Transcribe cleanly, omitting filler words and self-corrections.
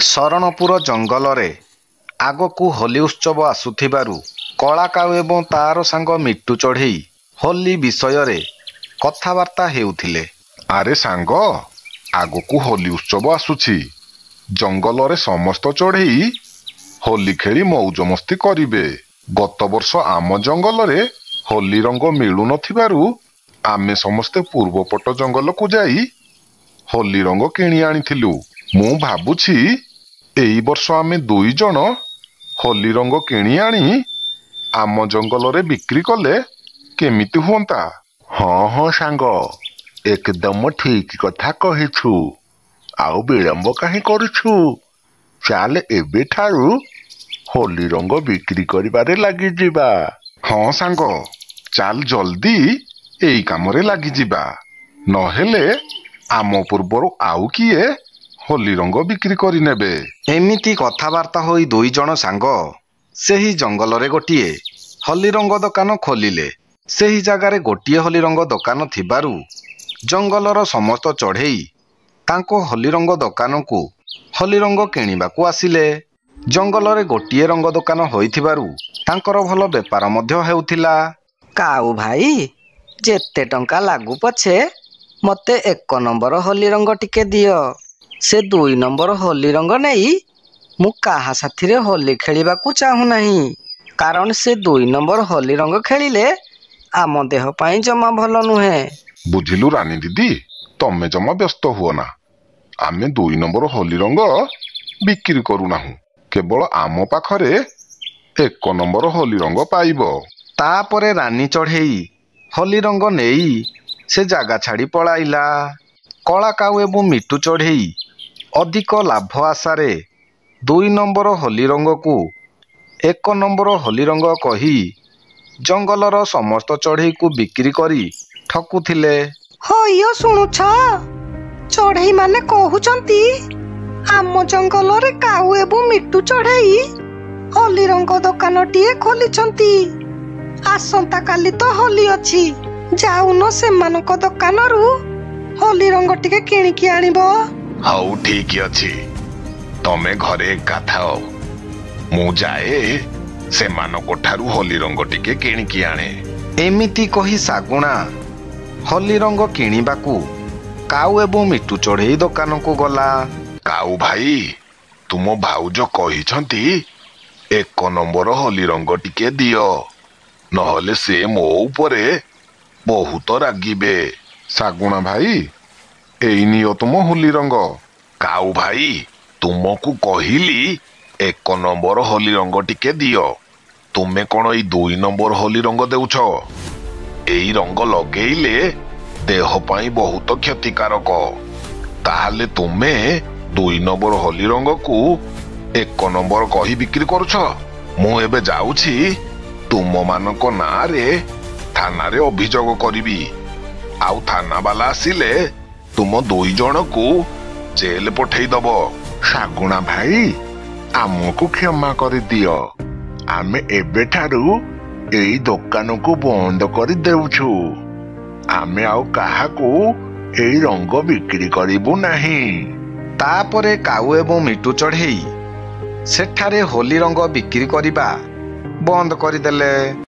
ଶରଣପୁର ଜଙ୍ଗଲରେ ଆଗକୁ ହୋଲି ଉତ୍ସବ ଆସୁଥିବାରୁ କଳାକାଉ ଏବଂ ତାର ସାଙ୍ଗ ମିଟୁ ଚଢ଼େଇ ହୋଲି ବିଷୟରେ କଥାବାର୍ତ୍ତା ହେଉଥିଲେ। ଆରେ ସାଙ୍ଗ, ଆଗକୁ ହୋଲି ଉତ୍ସବ ଆସୁଛି। ଜଙ୍ଗଲରେ ସମସ୍ତ ଚଢ଼େଇ ହୋଲି ଖେଳି ମଉଜ ମସ୍ତି କରିବେ। ଗତ ବର୍ଷ ଆମ ଜଙ୍ଗଲରେ ହୋଲି ରଙ୍ଗ ମିଳୁନଥିବାରୁ ଆମେ ସମସ୍ତେ ପୂର୍ବପଟ ଜଙ୍ଗଲକୁ ଯାଇ ହୋଲି ରଙ୍ଗ କିଣି ଆଣିଥିଲୁ। ମୁଁ ଭାବୁଛି ଏଇ ବର୍ଷ ଆମେ 2 ଜଣ ହୋଲି ରଙ୍ଗ କିଣି ଆଣି ଆମ ଜଙ୍ଗଲରେ ବିକ୍ରି କଲେ କେମିତି ହୁଅନ୍ତା? ହଁ ସାଙ୍ଗ, ଏକଦମ ଠିକ କଥା କହିଛୁ। ଆଉ ବିଳମ୍ବ କାହିଁ କରୁଛୁ? ଚାଲ ଏବେଠାରୁ ହୋଲି ରଙ୍ଗ ବିକ୍ରି କରିବାରେ ଲାଗିଯିବା। ହଁ ସାଙ୍ଗ, ଚାଲ ଜଲ୍ଦି ଏଇ କାମରେ ଲାଗିଯିବା। ନହେଲେ ଆମ ପୂର୍ବରୁ ଆଉ କିଏ ହୋଲି ରଙ୍ଗ ବିକ୍ରି କରିନେବେ। ଏମିତି କଥାବାର୍ତ୍ତା ହୋଇ 2 ଜଣ ସାଙ୍ଗ ସେହି ଜଙ୍ଗଲରେ ଗୋଟିଏ ହୋଲି ରଙ୍ଗ ଦୋକାନ ଖୋଲିଲେ। ସେହି ଜାଗାରେ ଗୋଟିଏ ହୋଲି ରଙ୍ଗ ଦୋକାନ ଥିବାରୁ ଜଙ୍ଗଲର ସମସ୍ତ ଚଢ଼େଇ ତାଙ୍କ ହୋଲି ରଙ୍ଗ ଦୋକାନକୁ ହୋଲି ରଙ୍ଗ କିଣିବାକୁ ଆସିଲେ। ଜଙ୍ଗଲରେ ଗୋଟିଏ ରଙ୍ଗ ଦୋକାନ ହୋଇଥିବାରୁ ତାଙ୍କର ଭଲ ବେପାର ମଧ୍ୟ ହେଉଥିଲା। କାଉ ଭାଇ, ଯେତେ ଟଙ୍କା ଲାଗୁ ପଛେ ମତେ 1 ନମ୍ବର ହୋଲି ରଙ୍ଗ ଟିକେ ଦିଅ। ସେ 2 ନମ୍ବର ହୋଲି ରଙ୍ଗ ନେଇ ମୁଁ କାହା ସାଥିରେ ହୋଲି ଖେଳିବାକୁ ଚାହୁଁନାହିଁ। କାରଣ ସେ 2 ନମ୍ବର ହୋଲି ରଙ୍ଗ ଖେଳିଲେ ଆମ ଦେହ ପାଇଁ ଜମା ଭଲ ନୁହେଁ। ବୁଝିଲୁ ରାନୀ ଦିଦି, ତମେ ଜମା ବ୍ୟସ୍ତ ହୁଅ ନା। ଆମେ 2 ନମ୍ବର ହୋଲି ରଙ୍ଗ ବିକ୍ରି କରୁନାହୁଁ। କେବଳ ଆମ ପାଖରେ 1 ନମ୍ବର ହୋଲି ରଙ୍ଗ ପାଇବ। ତାପରେ ରାନୀ ଚଢ଼େଇ ହୋଲି ରଙ୍ଗ ନେଇ ସେ ଜାଗା ଛାଡ଼ି ପଳାଇଲା। କଳାକାଉ ଏବଂ ମିଟୁ ଚଢ଼େଇ ଅଧିକ ଲାଭ ଆଶାରେ 2 ନମ୍ବର ହୋଲି ରଙ୍ଗକୁ 1 ନମ୍ବର ହୋଲି ରଙ୍ଗ କହି ଜଙ୍ଗଲର ସମସ୍ତ ଚଢ଼େଇକୁ ବିକ୍ରି କରି ଠକୁଥିଲେ। ହଇଓ ଶୁଣୁଛ, ଚଢ଼େଇ ମାନେ କହୁଛନ୍ତି ଆମ ଜଙ୍ଗଲରେ କାଉ ଏବଂ ମିଟୁ ଚଢ଼େଇ ହୋଲି ରଙ୍ଗ ଦୋକାନଟିଏ ଖୋଲିଛନ୍ତି। ଆସନ୍ତା କାଲି ତ ହୋଲି ଅଛି, ଯାଉନ ସେମାନଙ୍କ ଦୋକାନରୁ ହୋଲି ରଙ୍ଗ ଟିକେ କିଣିକି ଆଣିବ। ହଉ ଠିକ ଅଛି, ତମେ ଘରେ ଏକା ଥାଅ। ମୁଁ ଯାଏ ସେମାନଙ୍କ ଠାରୁ ହୋଲି ରଙ୍ଗ ଟିକେ କିଣିକି ଆଣେ। ଏମିତି କହି ଶାଗୁଣା ହୋଲି ରଙ୍ଗ କିଣିବାକୁ କାଉ ଏବଂ ମିଟୁ ଚଢ଼େଇ ଦୋକାନକୁ ଗଲା। କାଉ ଭାଇ, ତୁମ ଭାଉଜ କହିଛନ୍ତି 1 ନମ୍ବର ହୋଲି ରଙ୍ଗ ଟିକେ ଦିଅ, ନହେଲେ ସେ ମୋ ଉପରେ ବହୁତ ରାଗିବେ। ଶାଗୁଣା ଭାଇ, ଏଇ ନିଅ ତୁମ ହୋଲି ରଙ୍ଗ। କାଉ ଭାଇ, ତୁମକୁ କହିଲି 1 ନମ୍ବର ହୋଲି ରଙ୍ଗ ଟିକେ ଦିଅ। ତୁମେ କଣ ଏଇ 2 ନମ୍ବର ହୋଲି ରଙ୍ଗ ଦେଉଛ? ଏଇ ରଙ୍ଗ ଲଗେଇଲେ ଦେହ ପାଇଁ ବହୁତ କ୍ଷତିକାରକ। ତାହେଲେ ତୁମେ 2 ନମ୍ବର ହୋଲି ରଙ୍ଗକୁ 1 ନମ୍ବର କହି ବିକ୍ରି କରୁଛ। ମୁଁ ଏବେ ଯାଉଛି ତୁମମାନଙ୍କ ନାଁରେ ଥାନାରେ ଅଭିଯୋଗ କରିବି। ଆଉ ଥାନା ବାଲା ଆସିଲେ ତୁମ 2 ଜଣକୁ ଜେଲ ପଠେଇଦବ। ଶାଗୁଣା ଭାଇ, ଆମକୁ କ୍ଷମା କରିଦିଅ। ଆମେ ଏବେଠାରୁ ଏଇ ଦୋକାନକୁ ବନ୍ଦ କରି ଦେଉଛୁ। ଆମେ ଆଉ କାହାକୁ ଏଇ ରଙ୍ଗ ବିକ୍ରି କରିବୁ ନାହିଁ। ତାପରେ କାଉ ଏବଂ ମିଟୁ ଚଢ଼େଇ ସେଠାରେ ହୋଲି ରଙ୍ଗ ବିକ୍ରି କରିବା ବନ୍ଦ କରିଦେଲେ।